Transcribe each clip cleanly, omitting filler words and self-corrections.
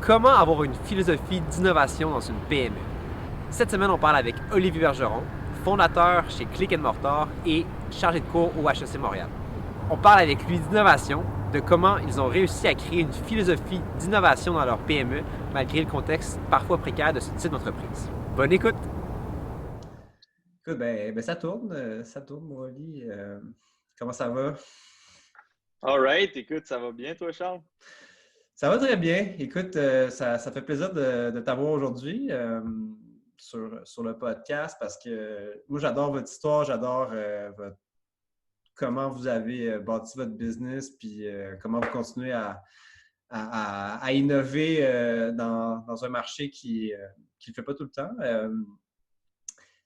Comment avoir une philosophie d'innovation dans une PME? Cette semaine, on parle avec Olivier Bergeron, fondateur chez Click Mortar et chargé de cours au HEC Montréal. On parle avec lui d'innovation, de comment ils ont réussi à créer une philosophie d'innovation dans leur PME malgré le contexte parfois précaire de ce type d'entreprise. Bonne écoute! Écoute, ça tourne, mon Oli. Comment ça va? All right, écoute, ça va bien, toi, Charles? Ça va très bien. Écoute, ça fait plaisir de t'avoir aujourd'hui sur le podcast parce que moi, j'adore votre histoire, j'adore comment vous avez bâti votre business, puis comment vous continuez à innover dans un marché qui ne le fait pas tout le temps.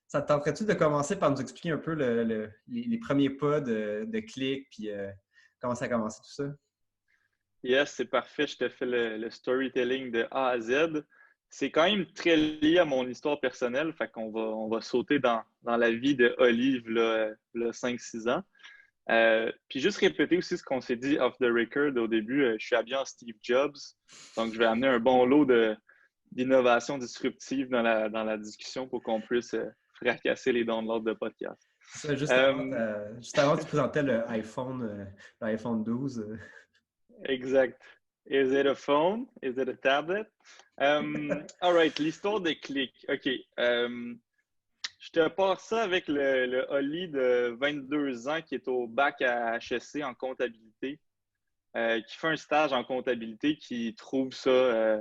Ça te tenterait-tu de commencer par nous expliquer un peu les premiers pas de Click, puis comment ça a commencé tout ça? Yes, c'est parfait. Je te fais le storytelling de A à Z. C'est quand même très lié à mon histoire personnelle. Fait qu'on va sauter dans la vie de Olive, là 5-6 ans. Puis juste répéter aussi ce qu'on s'est dit off the record au début. Je suis habillé en Steve Jobs. Donc, je vais amener un bon lot d'innovation disruptive dans la discussion pour qu'on puisse fracasser les downloads de podcast. Ça, juste avant, tu présentais l'iPhone 12. Exact. Is it a phone? Is it a tablet? All right, l'histoire de Click. OK. Je te passe ça avec le Oli de 22 ans qui est au bac à HEC en comptabilité, qui fait un stage en comptabilité, qui trouve ça...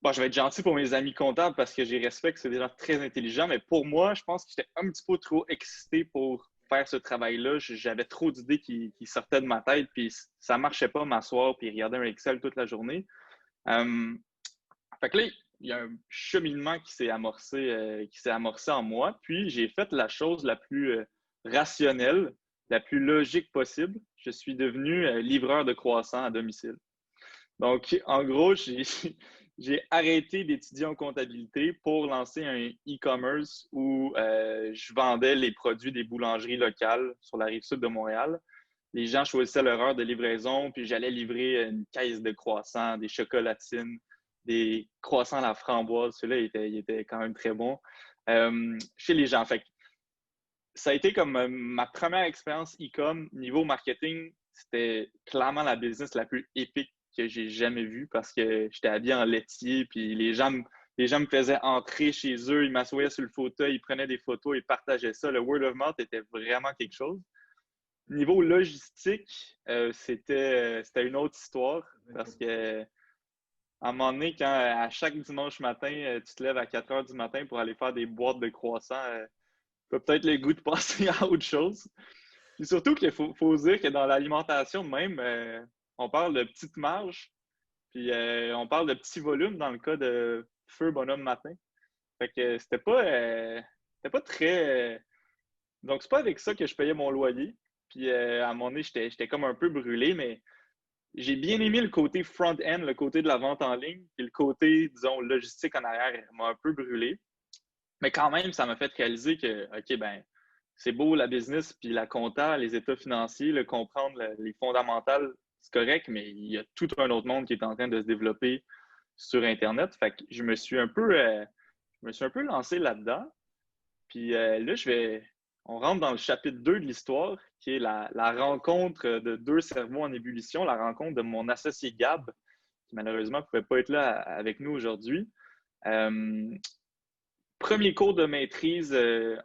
Bon, je vais être gentil pour mes amis comptables parce que j'ai respecte, c'est des gens très intelligents, mais pour moi, je pense que j'étais un petit peu trop excité pour faire ce travail-là. J'avais trop d'idées qui sortaient de ma tête, puis ça marchait pas m'asseoir puis regarder un Excel toute la journée. Fait que là, il y a un cheminement qui s'est amorcé en moi, puis j'ai fait la chose la plus rationnelle, la plus logique possible. Je suis devenu livreur de croissants à domicile. Donc, en gros, j'ai arrêté d'étudier en comptabilité pour lancer un e-commerce où je vendais les produits des boulangeries locales sur la rive sud de Montréal. Les gens choisissaient leur heure de livraison, puis j'allais livrer une caisse de croissants, des chocolatines, des croissants à la framboise. Ceux-là, ils étaient quand même très bons chez les gens. Fait que ça a été comme ma première expérience e-com. Niveau marketing, c'était clairement la business la plus épique que j'ai jamais vue parce que j'étais habillé en laitier, puis les gens me faisaient entrer chez eux, ils m'assoyaient sur le fauteuil, ils prenaient des photos, ils partageaient ça. Le word of mouth était vraiment quelque chose. Niveau logistique, c'était une autre histoire parce que à un moment donné, quand à chaque dimanche matin, tu te lèves à 4 heures du matin pour aller faire des boîtes de croissants, tu as peut-être le goût de passer à autre chose. Puis surtout qu'il faut dire que dans l'alimentation même, on parle de petites marges, puis on parle de petits volumes dans le cas de feu bonhomme matin. Fait que c'était pas très. Donc, c'est pas avec ça que je payais mon loyer. Puis à un moment donné, j'étais comme un peu brûlé, mais j'ai bien aimé le côté front-end, le côté de la vente en ligne, puis le côté, disons, logistique en arrière m'a un peu brûlé. Mais quand même, ça m'a fait réaliser que, OK, ben, c'est beau la business, puis la compta, les états financiers, le comprendre, les fondamentales, c'est correct, mais il y a tout un autre monde qui est en train de se développer sur Internet. Fait que je me suis un peu lancé là-dedans. Puis là, on rentre dans le chapitre 2 de l'histoire, qui est la rencontre de deux cerveaux en ébullition, la rencontre de mon associé Gab, qui malheureusement ne pouvait pas être là avec nous aujourd'hui. Premier cours de maîtrise,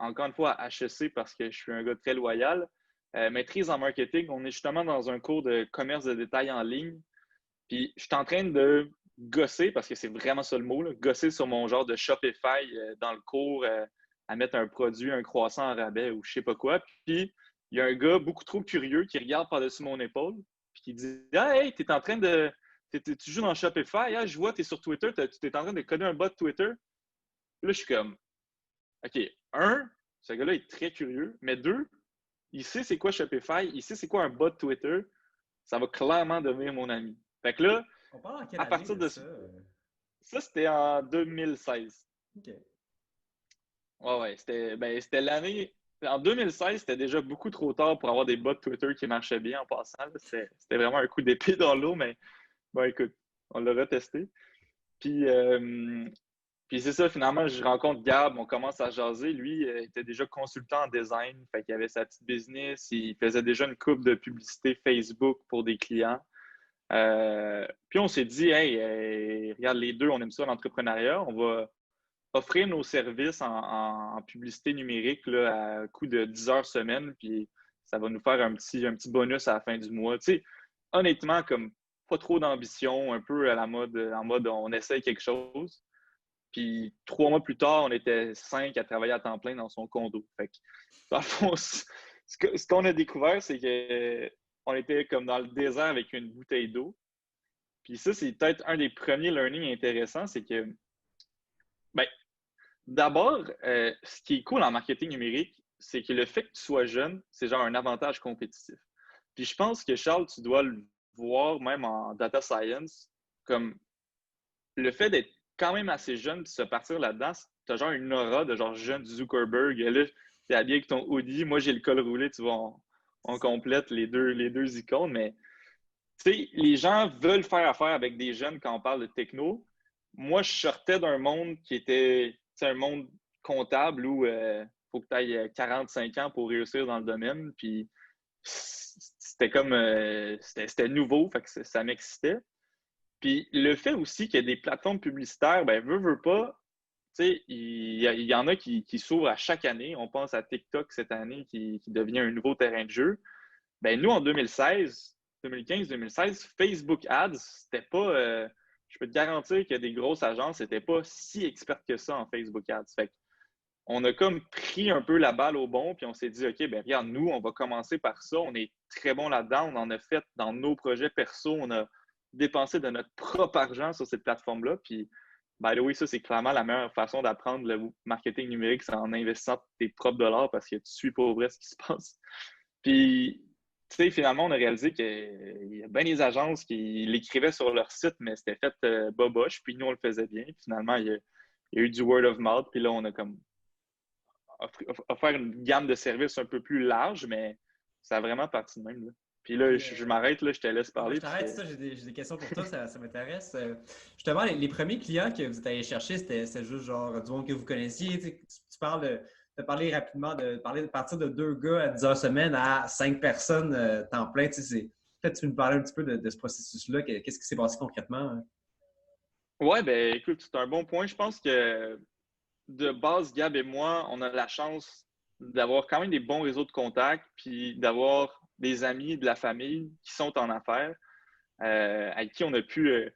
encore une fois à HEC parce que je suis un gars très loyal. Maîtrise en marketing, on est justement dans un cours de commerce de détail en ligne. Puis je suis en train de gosser, parce que c'est vraiment ça le mot, là, gosser sur mon genre de Shopify dans le cours, à mettre un produit, un croissant en rabais ou je sais pas quoi. Puis il y a un gars beaucoup trop curieux qui regarde par-dessus mon épaule puis qui dit ah, hey, t'es en train de. Tu joues dans Shopify, ah, je vois, tu es sur Twitter, tu es en train de coder un bot Twitter. Là, je suis comme OK, un, ce gars-là est très curieux, mais deux, il sait c'est quoi Shopify, il sait c'est quoi un bot Twitter, ça va clairement devenir mon ami. Fait que là, On parle en quelle à année partir de de ça? ça, c'était en 2016. OK. Ouais, c'était l'année. En 2016, c'était déjà beaucoup trop tard pour avoir des bots Twitter qui marchaient bien en passant. C'était vraiment un coup d'épée dans l'eau, mais bon, écoute. On l'a retesté. Puis, puis c'est ça, finalement, je rencontre Gab, on commence à jaser. Lui, il était déjà consultant en design, fait qu'il avait sa petite business, il faisait déjà une couple de publicité Facebook pour des clients. Puis on s'est dit, hey, regarde, les deux, on aime ça l'entrepreneuriat, on va offrir nos services en publicité numérique là, à coût de 10 heures semaine, puis ça va nous faire un petit bonus à la fin du mois. Tu sais, honnêtement, comme pas trop d'ambition, un peu à la mode, en mode on essaye quelque chose. Puis 3 mois plus tard, on était 5 à travailler à temps plein dans son condo. Fait que, dans le fond, ce qu'on a découvert, c'est qu'on était comme dans le désert avec une bouteille d'eau. Puis ça, c'est peut-être un des premiers learnings intéressants, c'est que, ben, d'abord, ce qui est cool en marketing numérique, c'est que le fait que tu sois jeune, c'est genre un avantage compétitif. Puis je pense que, Charles, tu dois le voir même en data science, comme le fait d'être quand même assez jeune de se partir là-dedans, tu as genre une aura de genre jeune Zuckerberg. Là, tu es habillé avec ton hoodie. Moi, j'ai le col roulé, tu vois, on complète les deux icônes, mais tu sais, les gens veulent faire affaire avec des jeunes quand on parle de techno. Moi, je sortais d'un monde qui était un monde comptable où il faut que tu ailles 45 ans pour réussir dans le domaine. Puis c'était comme c'était nouveau, fait que ça m'excitait. Puis le fait aussi qu'il y a des plateformes publicitaires, ben veut pas, tu sais, il y en a qui s'ouvrent à chaque année. On pense à TikTok cette année qui devient un nouveau terrain de jeu. Ben nous, en 2015-2016, Facebook Ads, c'était pas, je peux te garantir que des grosses agences n'étaient pas si expertes que ça en Facebook Ads. Fait on a comme pris un peu la balle au bon, puis on s'est dit, OK, ben regarde, nous, on va commencer par ça. On est très bon là-dedans. On en a fait dans nos projets perso. On a dépensé de notre propre argent sur cette plateforme-là. Puis, by the way, ça, c'est clairement la meilleure façon d'apprendre le marketing numérique, c'est en investissant tes propres dollars parce que tu suis pas au vrai ce qui se passe. Puis, tu sais, finalement, on a réalisé qu'il y a bien des agences qui l'écrivaient sur leur site, mais c'était fait boboche. Puis nous, on le faisait bien. Puis finalement, il y a eu du word of mouth. Puis là, on a comme offert une gamme de services un peu plus large, mais ça a vraiment parti de même. Là. Puis là, je m'arrête, là, je te laisse parler. Je t'arrête, ça, j'ai des questions pour toi, ça m'intéresse. Justement, les premiers clients que vous êtes allés chercher, c'était juste genre du monde que vous connaissiez. Tu parles de parler rapidement, de partir de 2 gars à 10 heures semaine à 5 personnes temps plein. Peut-être tu peux nous parler un petit peu de ce processus-là. Qu'est-ce qui s'est passé concrètement? Hein? Ouais, ben écoute, c'est un bon point. Je pense que de base, Gab et moi, on a la chance d'avoir quand même des bons réseaux de contacts, puis d'avoir des amis, de la famille qui sont en affaires, avec qui on a pu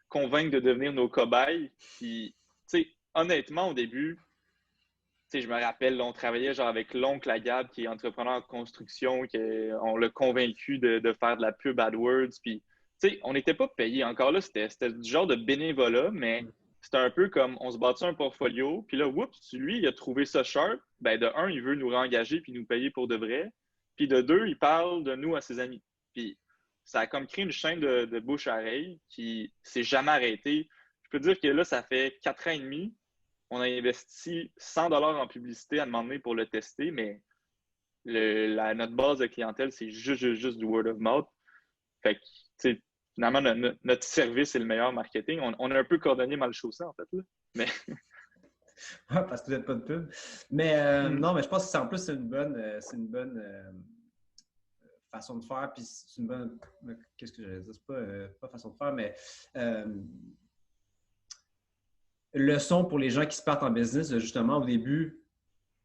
convaincre de devenir nos cobayes. Puis, tu sais, honnêtement, au début, tu sais, je me rappelle, là, on travaillait genre avec l'oncle à Gab, qui est entrepreneur en construction, on l'a convaincu de faire de la pub AdWords. Puis, tu sais, on n'était pas payé. Encore là, c'était du genre de bénévolat, mais c'était un peu comme on se bâtit un portfolio, puis là, oups, lui, il a trouvé ça sharp. Ben, de un, il veut nous réengager puis nous payer pour de vrai. Puis de deux, il parle de nous à ses amis. Puis ça a comme créé une chaîne de bouche à oreille qui s'est jamais arrêtée. Je peux dire que là, ça fait 4 ans et demi. On a investi 100 $ en publicité à demander pour le tester, mais notre base de clientèle, c'est juste du word of mouth. Fait que, tu sais, finalement, notre service est le meilleur marketing. On a un peu coordonné mal chaussé, en fait. Là. Mais... parce que vous n'êtes pas de pub. Mais non, mais je pense que en plus, c'est une bonne façon de faire. Puis c'est une bonne. Qu'est-ce que j'allais dire? C'est pas façon de faire, mais leçon pour les gens qui se partent en business, justement, au début,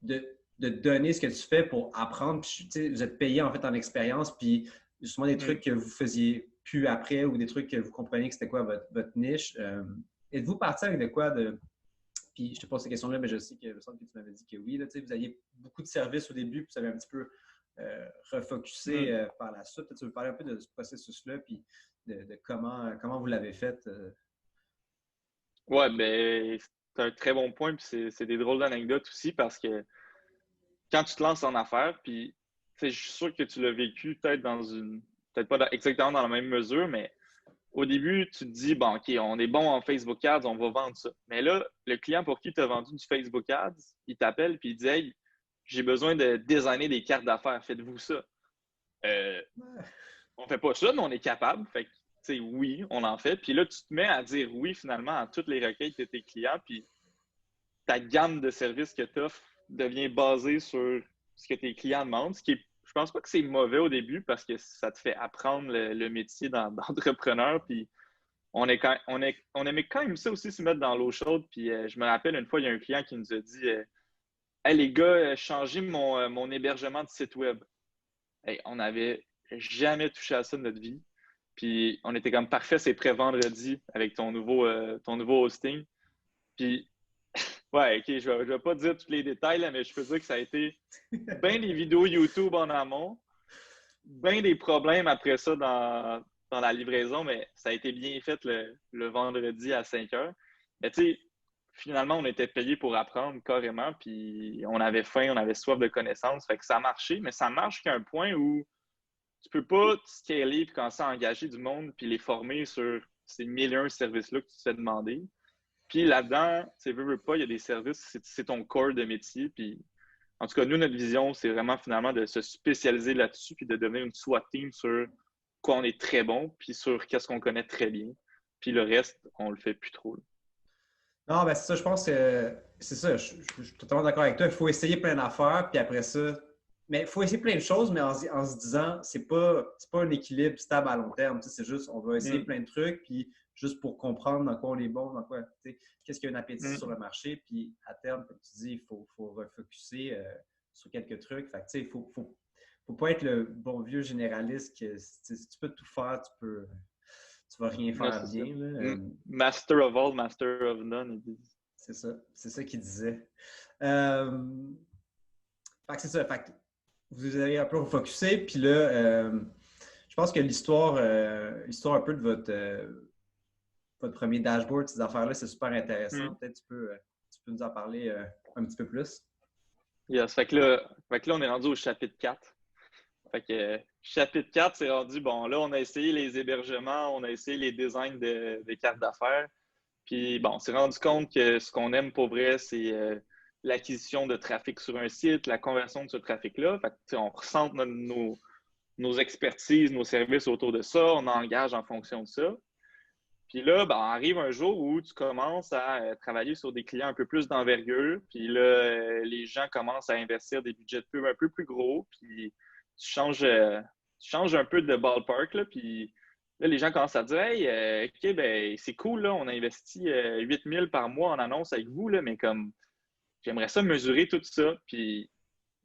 de donner ce que tu fais pour apprendre. Puis, vous êtes payé en fait en expérience, puis justement des trucs que vous faisiez plus après ou des trucs que vous compreniez que c'était quoi votre niche. Êtes-vous parti avec de quoi de. Puis je te pose ces questions-là, mais je sais que, tu m'avais dit que oui. Là, vous aviez beaucoup de services au début, puis vous avez un petit peu refocusé par la suite. Peut-être tu veux parler un peu de ce processus-là, puis de comment vous l'avez fait. Ouais, ben c'est un très bon point, puis c'est des drôles d'anecdotes aussi parce que quand tu te lances en affaires, puis je suis sûr que tu l'as vécu peut-être pas exactement dans la même mesure, mais au début, tu te dis, bon, OK, on est bon en Facebook Ads, on va vendre ça. Mais là, le client pour qui tu as vendu du Facebook Ads, il t'appelle puis il dit, hey, j'ai besoin de designer des cartes d'affaires, faites-vous ça. On fait pas ça, mais on est capable. Fait que sais, oui, on en fait. Puis là, tu te mets à dire oui, finalement, à toutes les requêtes de tes clients. Puis ta gamme de services que tu offres devient basée sur ce que tes clients demandent. Je pense pas que c'est mauvais au début parce que ça te fait apprendre le métier d'entrepreneur. Puis on aimait quand même ça aussi se mettre dans l'eau chaude. Puis je me rappelle une fois, il y a un client qui nous a dit Hey les gars, changez mon hébergement de site web. Hey, on n'avait jamais touché à ça de notre vie. Puis on était comme parfait, c'est prêt vendredi avec ton nouveau hosting. Puis ouais, ok, je vais pas dire tous les détails, là, mais je peux dire que ça a été bien des vidéos YouTube en amont, bien des problèmes après ça dans la livraison, mais ça a été bien fait le vendredi à 5 heures. Mais tu sais, finalement, on était payé pour apprendre carrément, puis on avait faim, on avait soif de connaissances, fait que ça a marché, mais ça marche qu'à un point où tu peux pas te scaler et commencer à engager du monde puis les former sur ces 1001 services-là que tu te fais demander. Puis là-dedans, tu veux pas, il y a des services, c'est ton corps de métier. Puis en tout cas, nous, notre vision, c'est vraiment finalement de se spécialiser là-dessus puis de devenir une SWAT team sur quoi on est très bon puis sur qu'est-ce qu'on connaît très bien. Puis le reste, on le fait plus trop. Non, ben c'est ça, je pense que c'est ça, je suis totalement d'accord avec toi. Il faut essayer plein d'affaires, puis après ça, mais il faut essayer plein de choses, mais en se disant, c'est pas un équilibre stable à long terme. Tu sais, c'est juste, on va essayer plein de trucs, puis juste pour comprendre dans quoi on est bon, dans quoi, tu sais, qu'est-ce qu'il y a un appétit sur le marché, puis à terme, comme tu dis, il faut refocuser sur quelques trucs. Fait que, tu sais, faut pas être le bon vieux généraliste que si tu peux tout faire, tu vas rien Non, faire bien. Là. Master of all, master of none. C'est ça qu'il disait. Fait que c'est ça. Fait que vous avez un peu refocusé, puis là, je pense que l'histoire un peu de votre premier dashboard, ces affaires-là, c'est super intéressant. Peut-être tu peux nous en parler un petit peu plus. Yes, fait que là, on est rendu au chapitre 4. Fait que chapitre 4, c'est rendu, bon, là, on a essayé les hébergements, on a essayé les designs des cartes d'affaires. Puis, bon, on s'est rendu compte que ce qu'on aime pour vrai, c'est l'acquisition de trafic sur un site, la conversion de ce trafic-là. Fait que, on recentre nos expertises, nos services autour de ça, on engage en fonction de ça. Puis là, ben, arrive un jour où tu commences à travailler sur des clients un peu plus d'envergure. Puis là, les gens commencent à investir des budgets de pub un peu plus gros. Puis tu changes un peu de ballpark. Là, puis là, les gens commencent à dire Hey, OK, ben, c'est cool, là, on a investi 8 000 par mois en annonce avec vous, là, mais comme j'aimerais ça mesurer tout ça. Puis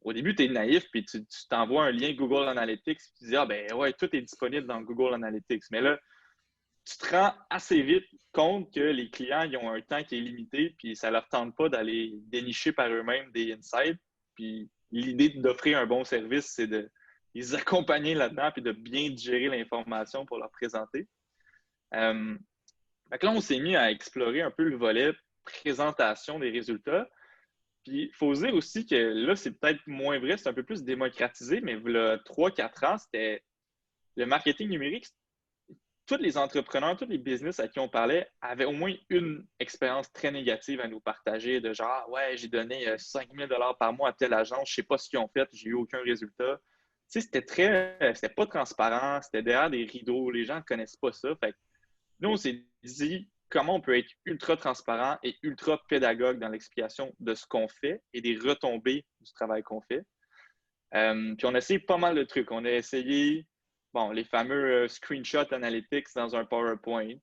au début, tu es naïf, puis tu t'envoies un lien Google Analytics, puis tu dis Ah, ben ouais, tout est disponible dans Google Analytics. Mais là, tu te rends assez vite compte que les clients ils ont un temps qui est limité, puis ça ne leur tente pas d'aller dénicher par eux-mêmes des insights. Puis l'idée d'offrir un bon service, c'est de les accompagner là-dedans puis de bien digérer l'information pour leur présenter. Fait que là, on s'est mis à explorer un peu le volet présentation des résultats. Puis il faut dire aussi que là, c'est peut-être moins vrai, c'est un peu plus démocratisé, mais il y a 3-4 ans, c'était le marketing numérique. Tous les entrepreneurs, tous les business à qui on parlait avaient au moins une expérience très négative à nous partager de genre, ouais, j'ai donné 5 000 $ par mois à telle agence, je ne sais pas ce qu'ils ont fait, j'ai eu aucun résultat. Tu sais, c'était pas transparent, c'était derrière des rideaux, les gens ne connaissent pas ça. Fait que nous, on s'est dit comment on peut être ultra transparent et ultra pédagogue dans l'explication de ce qu'on fait et des retombées du travail qu'on fait. Puis on a essayé pas mal de trucs. On a essayé les fameux screenshots analytics dans un PowerPoint.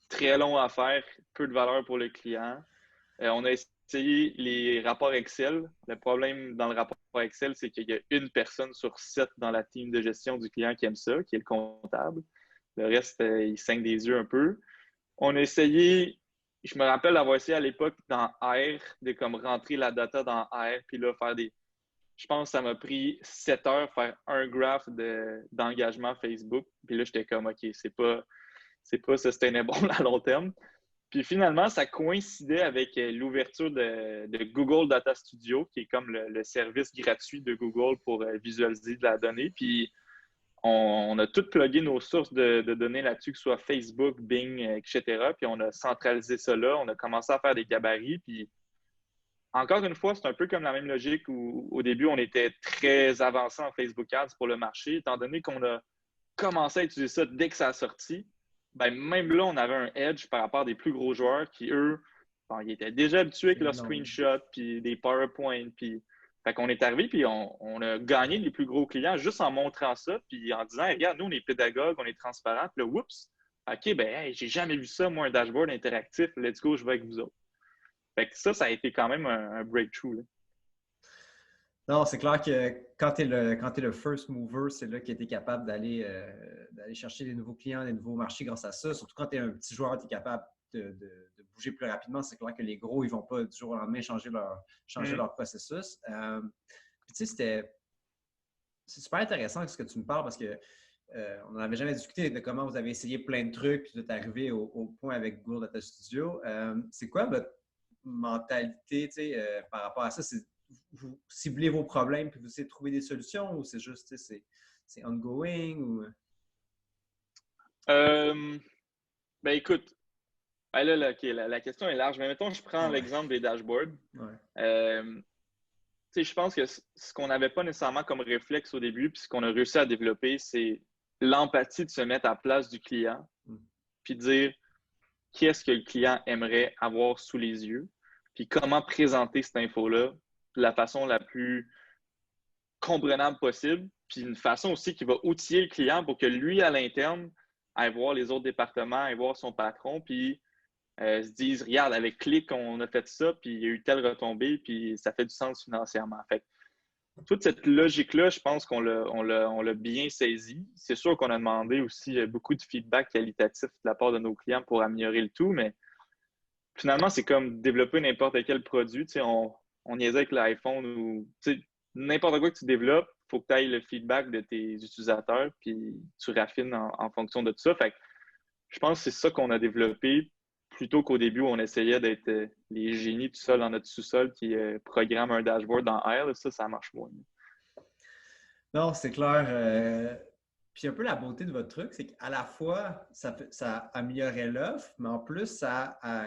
Très long à faire, peu de valeur pour le client. On a essayé les rapports Excel. Le problème dans le rapport Excel, c'est qu'il y a une personne sur 7 dans la team de gestion du client qui aime ça, qui est le comptable. Le reste, il saigne des yeux un peu. On a essayé, je me rappelle avoir essayé à l'époque dans R, de comme rentrer la data dans R, puis là, faire des... Je pense que ça m'a pris 7 heures faire un graph d'engagement Facebook. Puis là, j'étais comme, OK, c'est pas sustainable à long terme. Puis finalement, ça coïncidait avec l'ouverture de Google Data Studio, qui est comme le service gratuit de Google pour visualiser de la donnée. Puis on a tout plugué nos sources de données là-dessus, que ce soit Facebook, Bing, etc. Puis on a centralisé ça là. On a commencé à faire des gabarits. Puis encore une fois, c'est un peu comme la même logique où au début, on était très avancé en Facebook Ads pour le marché, étant donné qu'on a commencé à utiliser ça dès que ça a sorti, ben même là, on avait un edge par rapport à des plus gros joueurs qui, eux, bon, ils étaient déjà habitués avec leurs screenshots, puis des PowerPoint, puis fait qu'on est arrivé, puis on a gagné les plus gros clients juste en montrant ça, puis en disant, hey, regarde, nous, on est pédagogues, on est transparents, puis là, oups, OK, ben, hey, j'ai jamais vu ça, moi, un dashboard interactif, let's go, je vais avec vous autres. Fait que ça a été quand même un breakthrough, là. Non, c'est clair que quand tu es le first mover, c'est là que tu es capable d'aller chercher des nouveaux clients, des nouveaux marchés grâce à ça. Surtout quand tu es un petit joueur, tu es capable de bouger plus rapidement. C'est clair que les gros, ils ne vont pas du jour au lendemain changer leur processus. Puis tu sais, c'est super intéressant ce que tu me parles parce que on n'en avait jamais discuté de comment vous avez essayé plein de trucs puis vous êtes arrivé au point avec Google Data Studio. C'est quoi votre mentalité par rapport à ça? Vous ciblez vos problèmes puis vous essayez de trouver des solutions ou c'est juste, c'est ongoing ou… Ben écoute, là, okay, la question est large, mais mettons, je prends l'exemple des dashboards. Je pense que ce qu'on n'avait pas nécessairement comme réflexe au début, puis ce qu'on a réussi à développer, c'est l'empathie de se mettre à la place du client, puis dire qu'est-ce que le client aimerait avoir sous les yeux, puis comment présenter cette info-là de la façon la plus comprenable possible, puis une façon aussi qui va outiller le client pour que lui, à l'interne, aille voir les autres départements, aille voir son patron, puis se dise, regarde, avec Click, on a fait ça, puis il y a eu telle retombée, puis ça fait du sens financièrement. Fait que toute cette logique-là, je pense qu'on l'a bien saisi. C'est sûr qu'on a demandé aussi beaucoup de feedback qualitatif de la part de nos clients pour améliorer le tout, mais finalement, c'est comme développer n'importe quel produit. On niaisait avec l'iPhone ou n'importe quoi que tu développes, il faut que tu ailles le feedback de tes utilisateurs, puis tu raffines en fonction de tout ça. Fait que je pense que c'est ça qu'on a développé plutôt qu'au début où on essayait d'être les génies tout seul dans notre sous-sol qui programment un dashboard dans R. Ça marche moins. Non, c'est clair. Puis un peu la beauté de votre truc, c'est qu'à la fois, ça améliorait l'offre, mais en plus,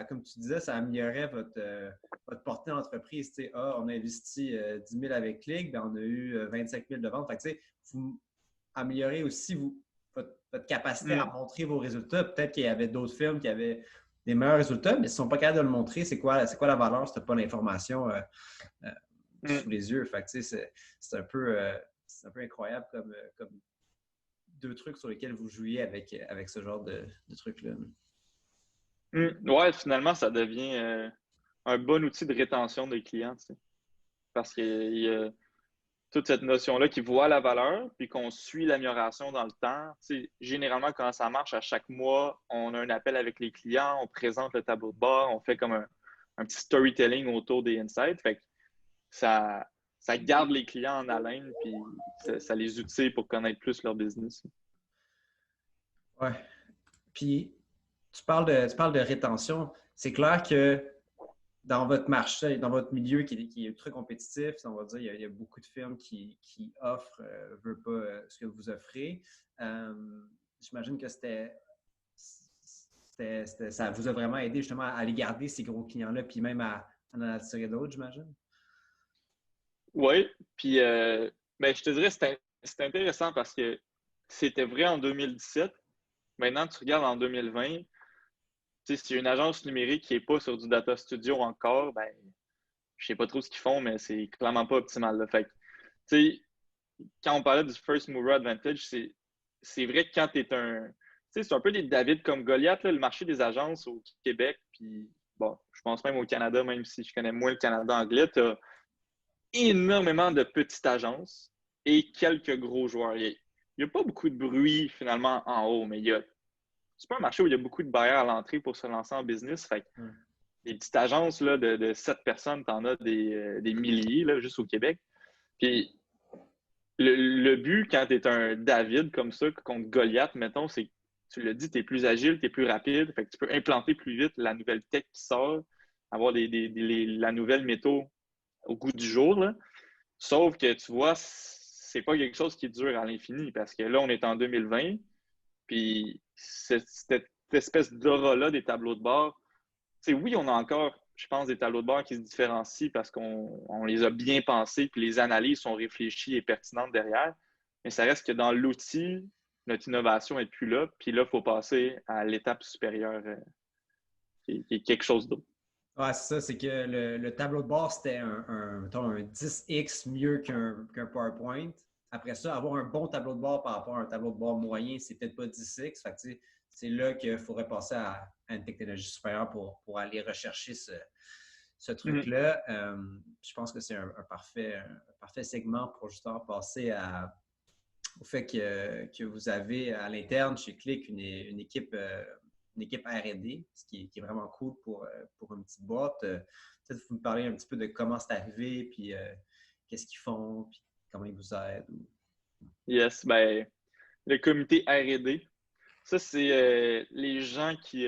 comme tu disais, ça améliorait votre portée d'entreprise. On a investi 10 000 avec Click, ben on a eu 25 000 de ventes. Fait que, vous améliorez aussi votre capacité à montrer vos résultats. Peut-être qu'il y avait d'autres firmes qui avaient des meilleurs résultats, mais s'ils ne sont pas capables de le montrer, c'est quoi la valeur si tu n'as pas l'information sous les yeux? Fait que, c'est un peu incroyable comme deux trucs sur lesquels vous jouiez avec ce genre de trucs-là. Ouais, finalement, ça devient un bon outil de rétention des clients, parce qu'il y a toute cette notion-là qui voit la valeur, puis qu'on suit l'amélioration dans le temps. Généralement, quand ça marche, à chaque mois, on a un appel avec les clients, on présente le tableau de bord, on fait comme un petit storytelling autour des insights. Fait que ça garde les clients en haleine, puis ça les outille pour connaître plus leur business. Ouais. Puis, tu parles de rétention. C'est clair que dans votre marché, dans votre milieu qui est très compétitif, on va dire, il y a beaucoup de firmes qui offrent, veulent pas ce que vous offrez. J'imagine que ça vous a vraiment aidé justement à aller garder ces gros clients-là, puis même à en attirer d'autres, j'imagine. Oui, puis je te dirais que c'est intéressant parce que c'était vrai en 2017. Maintenant, tu regardes en 2020, si une agence numérique qui n'est pas sur du Data Studio encore, ben, je ne sais pas trop ce qu'ils font, mais c'est clairement pas optimal. Là. Fait que, quand on parlait du First Mover Advantage, c'est vrai que quand tu es c'est un peu des David comme Goliath, là, le marché des agences au Québec, puis bon, je pense même au Canada, même si je connais moins le Canada anglais, tu as énormément de petites agences et quelques gros joueurs. Il n'y a pas beaucoup de bruit finalement en haut, mais c'est pas un marché où il y a beaucoup de barrières à l'entrée pour se lancer en business. Fait que les petites agences là, de 7 personnes, tu en as des milliers là, juste au Québec. Puis le but quand tu es un David comme ça contre Goliath, mettons, c'est que tu l'as dit, tu es plus agile, tu es plus rapide. Fait que tu peux implanter plus vite la nouvelle tech qui sort, avoir la nouvelle métaux au goût du jour. Là. Sauf que tu vois, c'est pas quelque chose qui dure à l'infini parce que là, on est en 2020, puis cette espèce d'aura-là des tableaux de bord, oui, on a encore, je pense, des tableaux de bord qui se différencient parce qu'on les a bien pensés, puis les analyses sont réfléchies et pertinentes derrière, mais ça reste que dans l'outil, notre innovation n'est plus là. Puis là, il faut passer à l'étape supérieure qui est quelque chose d'autre. Ouais, c'est ça, c'est que le tableau de bord, c'était mettons, un 10x mieux qu'un PowerPoint. Après ça, avoir un bon tableau de bord par rapport à un tableau de bord moyen, c'est peut-être pas 10x. Fait que, c'est là qu'il faudrait passer à une technologie supérieure pour aller rechercher ce truc-là. Je pense que c'est un parfait segment pour justement passer au fait que vous avez à l'interne chez Click une équipe R&D, ce qui est vraiment cool pour une petite boîte. Peut-être vous me parler un petit peu de comment c'est arrivé, puis qu'est-ce qu'ils font, puis comment ils vous aident. Yes, ben, le comité R&D, ça, c'est les gens qui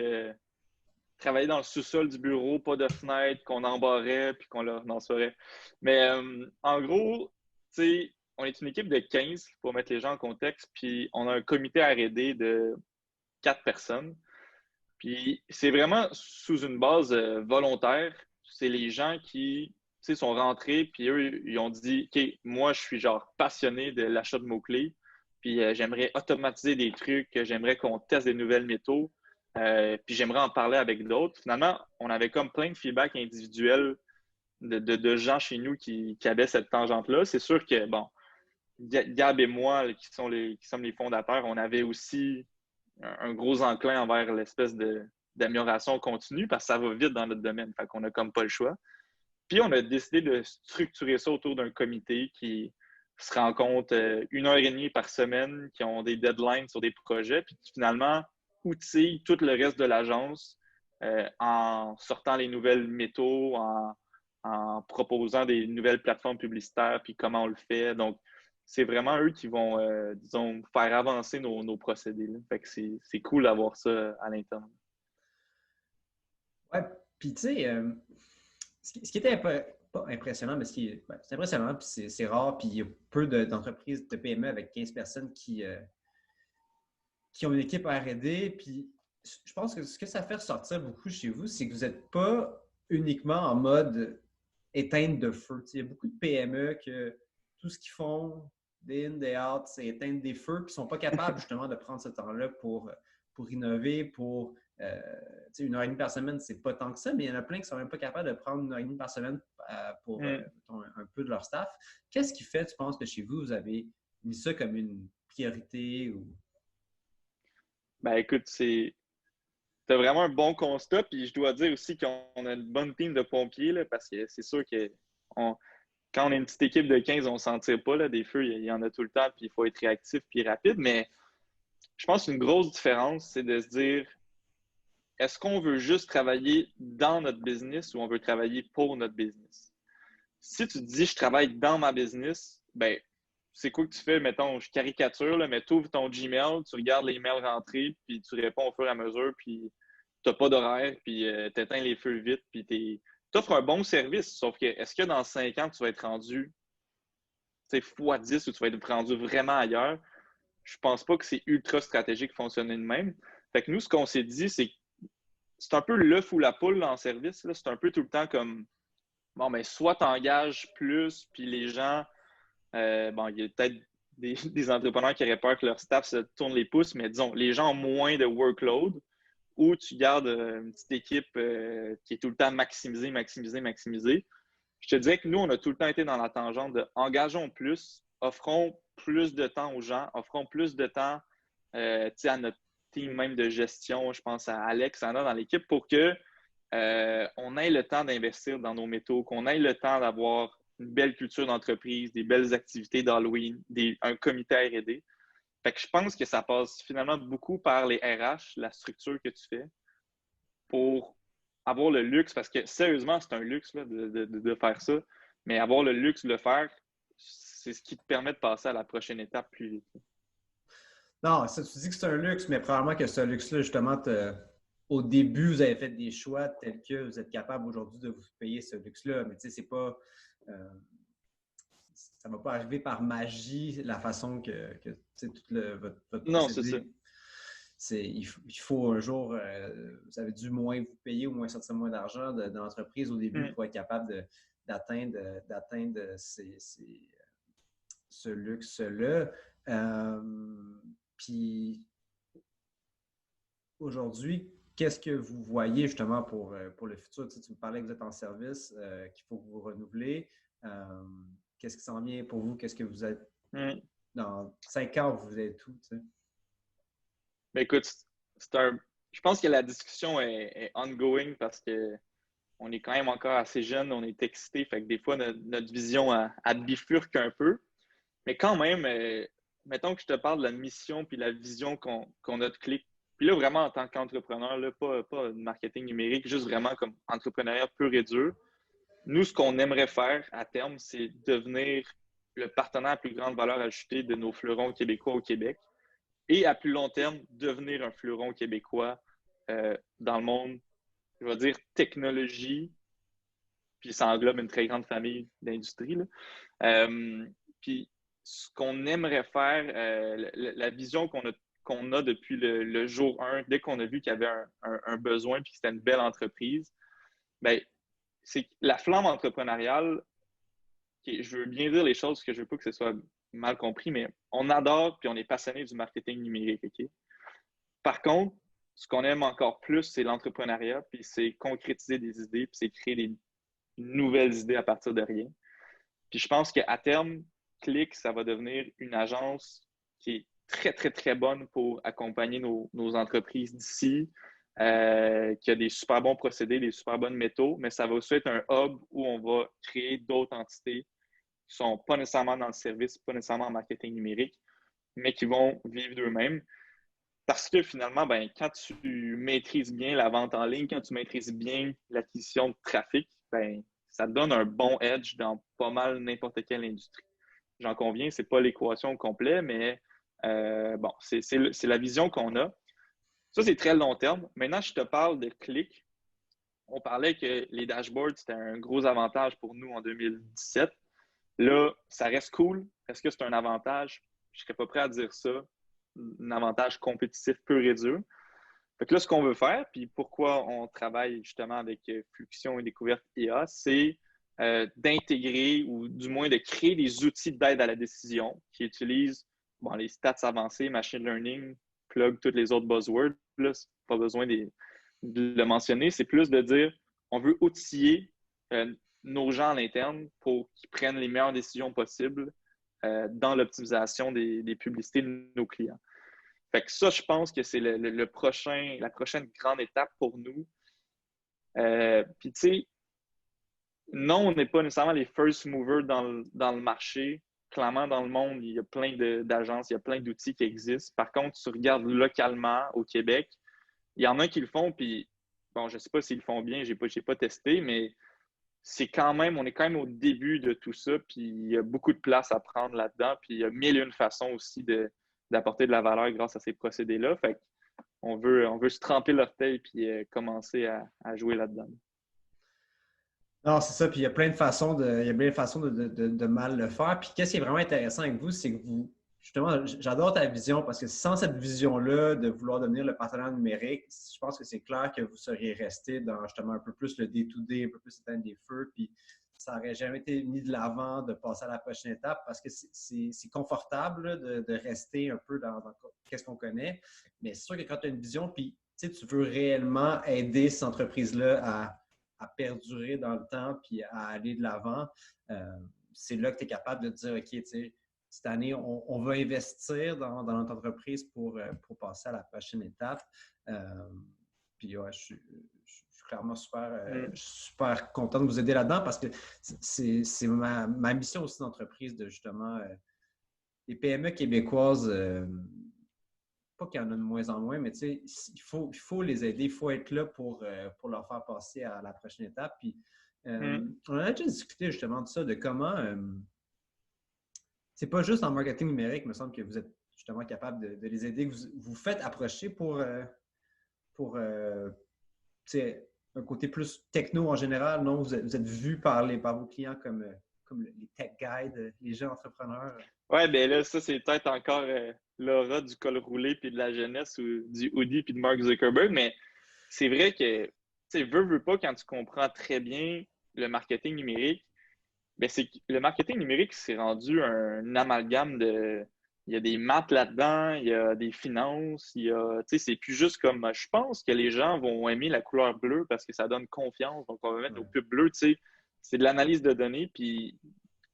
travaillaient dans le sous-sol du bureau, pas de fenêtre, qu'on embarrait, puis qu'on leur lancerait. Mais en gros, tu sais, on est une équipe de 15, pour mettre les gens en contexte, puis on a un comité R&D de 4 personnes. Puis c'est vraiment sous une base volontaire. C'est les gens qui sont rentrés, puis eux, ils ont dit OK, moi, je suis genre passionné de l'achat de mots-clés, puis j'aimerais automatiser des trucs, j'aimerais qu'on teste des nouvelles métaux, puis j'aimerais en parler avec d'autres. Finalement, on avait comme plein de feedback individuels de gens chez nous qui avaient cette tangente-là. C'est sûr que, bon, Gab et moi, qui sommes les fondateurs, on avait aussi un gros enclin envers l'espèce d'amélioration continue parce que ça va vite dans notre domaine. Fait qu'on n'a comme pas le choix. Puis on a décidé de structurer ça autour d'un comité qui se rencontre 1 heure et demie par semaine, qui ont des deadlines sur des projets, puis qui finalement outillent tout le reste de l'agence en sortant les nouvelles métaux, en proposant des nouvelles plateformes publicitaires, puis comment on le fait. Donc, c'est vraiment eux qui vont, disons, faire avancer nos procédés. Là. Fait que c'est cool d'avoir ça à l'interne. Ouais, puis tu sais, ce qui était pas impressionnant, mais c'est impressionnant, puis c'est rare, puis il y a peu d'entreprises de PME avec 15 personnes qui ont une équipe R&D, puis je pense que ce que ça fait ressortir beaucoup chez vous, c'est que vous n'êtes pas uniquement en mode éteindre de feu. Il y a beaucoup de PME que tout ce qu'ils font, day in, day out, c'est éteindre des feux, puis ils ne sont pas capables justement de prendre ce temps-là pour innover, pour 1 heure et demie par semaine, c'est pas tant que ça, mais il y en a plein qui ne sont même pas capables de prendre 1 heure et demie par semaine pour mettons, un peu de leur staff. Qu'est-ce qui fait, tu penses, que chez vous, vous avez mis ça comme une priorité ou... Ben écoute, t'as vraiment un bon constat, puis je dois dire aussi qu'on a une bonne team de pompiers, là, parce que c'est sûr que quand on est une petite équipe de 15, on ne s'en tire pas, là, des feux, il y en a tout le temps, puis il faut être réactif puis rapide, mais je pense qu'une grosse différence, c'est de se dire, est-ce qu'on veut juste travailler dans notre business ou on veut travailler pour notre business? Si tu te dis, je travaille dans ma business, ben, c'est quoi que tu fais? Mettons, je caricature, là, mais tu ouvres ton Gmail, tu regardes les emails rentrés, puis tu réponds au fur et à mesure, puis tu n'as pas d'horaire, puis tu éteins les feux vite, puis tu offres un bon service. Sauf que, est-ce que dans 5 ans, tu vas être rendu x10 ou tu vas être rendu vraiment ailleurs? Je pense pas que c'est ultra stratégique de fonctionner de même. Fait que nous, ce qu'on s'est dit, c'est un peu l'œuf ou la poule là, en service. C'est un peu tout le temps comme, bon, mais soit tu engages plus, puis les gens, bon, il y a peut-être des entrepreneurs qui auraient peur que leur staff se tourne les pouces, mais disons, les gens ont moins de workload, ou tu gardes une petite équipe qui est tout le temps maximisée, maximisée, maximisée. Je te dirais que nous, on a tout le temps été dans la tangente de engageons plus, offrons plus de temps aux gens, offrons plus de temps à notre team même de gestion. Je pense à Alex, Anna dans l'équipe pour que on ait le temps d'investir dans nos métaux, qu'on ait le temps d'avoir une belle culture d'entreprise, des belles activités d'Halloween, un comité R&D. Fait que je pense que ça passe finalement beaucoup par les RH, la structure que tu fais, pour avoir le luxe, parce que sérieusement, c'est un luxe là, de faire ça, mais avoir le luxe de le faire, c'est ce qui te permet de passer à la prochaine étape plus vite. Non, ça, tu dis que c'est un luxe, mais probablement que ce luxe-là, justement, au début, vous avez fait des choix tels que vous êtes capable aujourd'hui de vous payer ce luxe-là. Mais tu sais, c'est pas. Ça ne va pas arriver par magie la façon que tout votre Non, c'est procédé. ça. Il faut un jour, vous avez dû moins vous payer ou moins sortir moins d'argent de l'entreprise au début pour être capable d'atteindre ce luxe-là. Puis aujourd'hui, qu'est-ce que vous voyez justement pour le futur? Tu me parlais que vous êtes en service, qu'il faut que vous renouvelez. Qu'est-ce qui s'en vient pour vous? Qu'est-ce que vous êtes dans 5 ans, vous êtes où? Ben écoute, je pense que la discussion est ongoing parce que on est quand même encore assez jeune, on est excité, fait que des fois, notre vision, elle bifurque un peu. Mais quand même, mettons que je te parle de la mission puis la vision qu'on a de Click. Puis là, vraiment, en tant qu'entrepreneur, là, pas de marketing numérique, juste vraiment comme entrepreneuriat pur et dur. Nous, ce qu'on aimerait faire à terme, c'est devenir le partenaire à plus grande valeur ajoutée de nos fleurons québécois au Québec. Et à plus long terme, devenir un fleuron québécois dans le monde, je vais dire technologie, puis ça englobe une très grande famille d'industrie. Puis ce qu'on aimerait faire, la vision qu'on a depuis le jour 1, dès qu'on a vu qu'il y avait un besoin puis que c'était une belle entreprise, bien, c'est la flamme entrepreneuriale, je veux bien dire les choses parce que je ne veux pas que ce soit mal compris, mais on adore puis on est passionné du marketing numérique. OK? Par contre, ce qu'on aime encore plus, c'est l'entrepreneuriat, puis c'est concrétiser des idées, puis c'est créer des nouvelles idées à partir de rien. Puis je pense qu'à terme, Click, ça va devenir une agence qui est très, très, très bonne pour accompagner nos entreprises d'ici, qui a des super bons procédés, des super bonnes métaux, mais ça va aussi être un hub où on va créer d'autres entités qui ne sont pas nécessairement dans le service, pas nécessairement en marketing numérique, mais qui vont vivre d'eux-mêmes. Parce que finalement, ben, quand tu maîtrises bien la vente en ligne, quand tu maîtrises bien l'acquisition de trafic, ben, ça te donne un bon edge dans pas mal n'importe quelle industrie. J'en conviens, ce n'est pas l'équation au complet, mais bon, c'est la vision qu'on a. Ça, c'est très long terme. Maintenant, je te parle de Click. On parlait que les dashboards, c'était un gros avantage pour nous en 2017. Là, ça reste cool. Est-ce que c'est un avantage? Je ne serais pas prêt à dire ça. Un avantage compétitif pur et dur. Fait que là, ce qu'on veut faire, puis pourquoi on travaille justement avec Fluxion et Découverte IA, c'est d'intégrer ou du moins de créer des outils d'aide à la décision qui utilisent les stats avancées, machine learning, plug tous les autres buzzwords. Là, c'est pas besoin de le mentionner. C'est plus de dire on veut outiller nos gens à l'interne pour qu'ils prennent les meilleures décisions possibles dans l'optimisation des publicités de nos clients. Fait que ça, je pense que c'est la prochaine grande étape pour nous. Puis, tu sais, non, on n'est pas nécessairement les first movers dans le marché. Clairement, dans le monde, il y a plein d'agences, il y a plein d'outils qui existent. Par contre, tu regardes localement au Québec, il y en a qui le font, puis bon, je ne sais pas s'ils le font bien, je n'ai pas testé, mais on est quand même au début de tout ça, puis il y a beaucoup de place à prendre là-dedans, puis il y a mille et une façons aussi d'apporter de la valeur grâce à ces procédés-là. Fait qu'on veut se tremper l'orteil puis commencer à jouer là-dedans. Non, c'est ça. Puis il y a plein de façons de mal le faire. Puis qu'est-ce qui est vraiment intéressant avec vous, c'est que vous, justement, j'adore ta vision parce que sans cette vision-là de vouloir devenir le partenaire numérique, je pense que c'est clair que vous seriez resté dans justement un peu plus le day-to-day, un peu plus éteindre des feux. Puis ça n'aurait jamais été mis de l'avant de passer à la prochaine étape parce que c'est confortable là, de rester un peu dans qu'est-ce qu'on connaît. Mais c'est sûr que quand tu as une vision, puis tu veux réellement aider cette entreprise-là à perdurer dans le temps puis à aller de l'avant, c'est là que tu es capable de dire, OK, tu sais, cette année, on va investir dans notre entreprise pour passer à la prochaine étape. Puis ouais, je suis clairement super content de vous aider là-dedans parce que c'est ma mission aussi d'entreprise de justement les PME québécoises, pas qu'il y en a de moins en moins, mais tu sais, il faut les aider, il faut être là pour leur faire passer à la prochaine étape. Puis, on a déjà discuté justement de ça, de comment c'est pas juste en marketing numérique, il me semble que vous êtes justement capable de les aider, que vous faites approcher pour un côté plus techno en général, non? Vous êtes vu par vos clients comme les tech guides, les gens entrepreneurs. Ouais, bien là, ça, c'est peut-être encore l'aura du col roulé puis de la jeunesse ou du hoodie puis de Mark Zuckerberg, mais c'est vrai que, tu sais, veux pas, quand tu comprends très bien le marketing numérique, bien, le marketing numérique s'est rendu un amalgame il y a des maths là-dedans, il y a des finances, c'est plus juste comme, je pense que les gens vont aimer la couleur bleue parce que ça donne confiance. Donc, on va mettre nos pubs bleues, c'est de l'analyse de données puis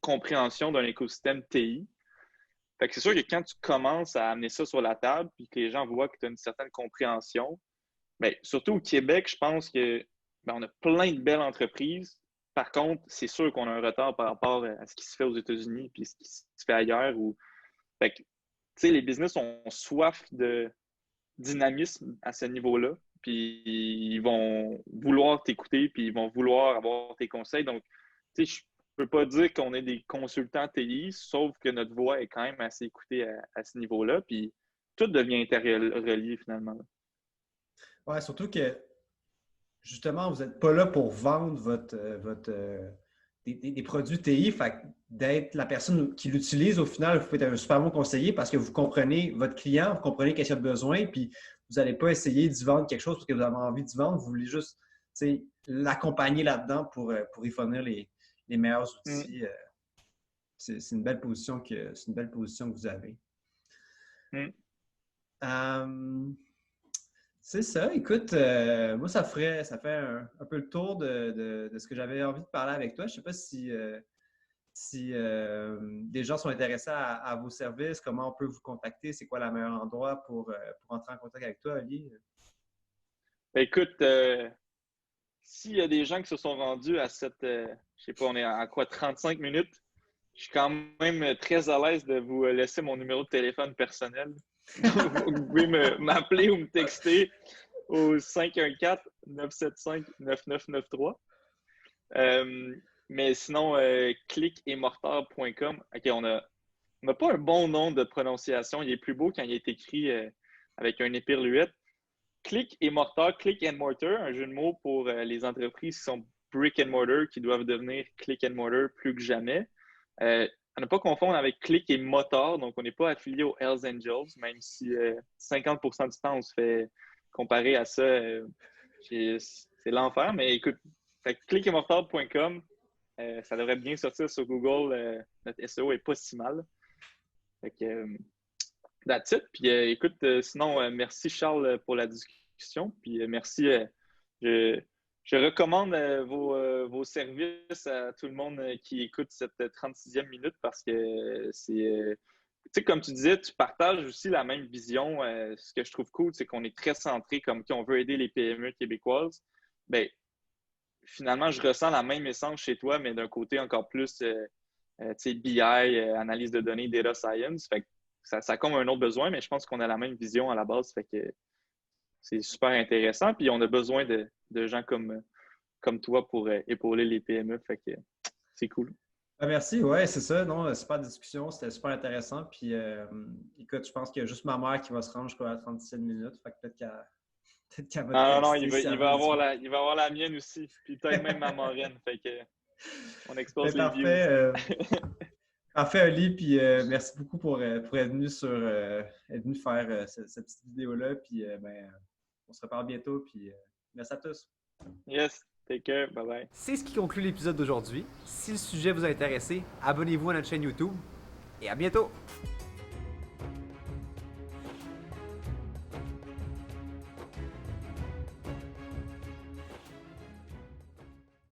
compréhension d'un écosystème TI. Fait que c'est sûr que quand tu commences à amener ça sur la table puis que les gens voient que tu as une certaine compréhension, bien, surtout au Québec, je pense que on a plein de belles entreprises. Par contre, c'est sûr qu'on a un retard par rapport à ce qui se fait aux États-Unis puis ce qui se fait ailleurs. Fait que, les business ont soif de dynamisme à ce niveau-là. Puis ils vont vouloir t'écouter, puis ils vont vouloir avoir tes conseils. Donc, je ne peux pas dire qu'on est des consultants TI, sauf que notre voix est quand même assez écoutée à ce niveau-là. Puis tout devient interrelié finalement. Ouais, surtout que justement, vous n'êtes pas là pour vendre des produits TI. Fait que d'être la personne qui l'utilise, au final, vous pouvez être un super bon conseiller parce que vous comprenez votre client, vous comprenez qu'est-ce qu'il a besoin, puis vous n'allez pas essayer d'y vendre quelque chose parce que vous avez envie d'y vendre. Vous voulez juste l'accompagner là-dedans pour y fournir les meilleurs outils. C'est une belle position que vous avez. C'est ça. Écoute, moi, ça fait un peu le tour de ce que j'avais envie de parler avec toi. Je ne sais pas si des gens sont intéressés à vos services, comment on peut vous contacter, c'est quoi le meilleur endroit pour entrer en contact avec toi, Ali? Écoute, s'il y a des gens qui se sont rendus à cette, je sais pas, on est à quoi, 35 minutes, je suis quand même très à l'aise de vous laisser mon numéro de téléphone personnel. Vous pouvez m'appeler ou me texter au 514-975-9993. Mais sinon, cliquemortar.com. OK, on n'a pas un bon nom de prononciation. Il est plus beau quand il est écrit avec un épirluette. Click and mortar, un jeu de mots pour les entreprises qui sont brick and mortar, qui doivent devenir click and mortar plus que jamais. À ne pas confondre avec Click et Motor, donc on n'est pas affilié aux Hells Angels, même si 50% du temps on se fait comparer à ça, c'est l'enfer. Mais écoute, cliquemortar.com, ça devrait bien sortir sur Google. Notre SEO n'est pas si mal. Fait que, that's it. Puis écoute, sinon, merci Charles pour la discussion. Puis merci. Je recommande vos services à tout le monde qui écoute cette 36e minute parce que c'est. Tu sais, comme tu disais, tu partages aussi la même vision. Ce que je trouve cool, c'est qu'on est très centré comme qu'on veut aider les PME québécoises. Bien, finalement, je ressens la même essence chez toi, mais d'un côté encore plus BI, analyse de données, data science. Fait que ça comble un autre besoin, mais je pense qu'on a la même vision à la base. Fait que c'est super intéressant. Puis on a besoin de gens comme toi pour épauler les PME. Fait que c'est cool. Merci, ouais, c'est ça. Non, super discussion, c'était super intéressant. Puis écoute, je pense qu'il y a juste ma mère qui va se rendre jusqu'à la 37 minutes. Fait que peut-être qu'elle va Non, texter il va avoir la mienne aussi. Puis peut-être même ma marraine. Fait que on expose les views. Parfait, Ali, puis merci beaucoup pour être venu faire cette petite vidéo-là. Puis on se reparle bientôt. Puis merci à tous. Yes, take care, bye bye. C'est ce qui conclut l'épisode d'aujourd'hui. Si le sujet vous a intéressé, abonnez-vous à notre chaîne YouTube et à bientôt!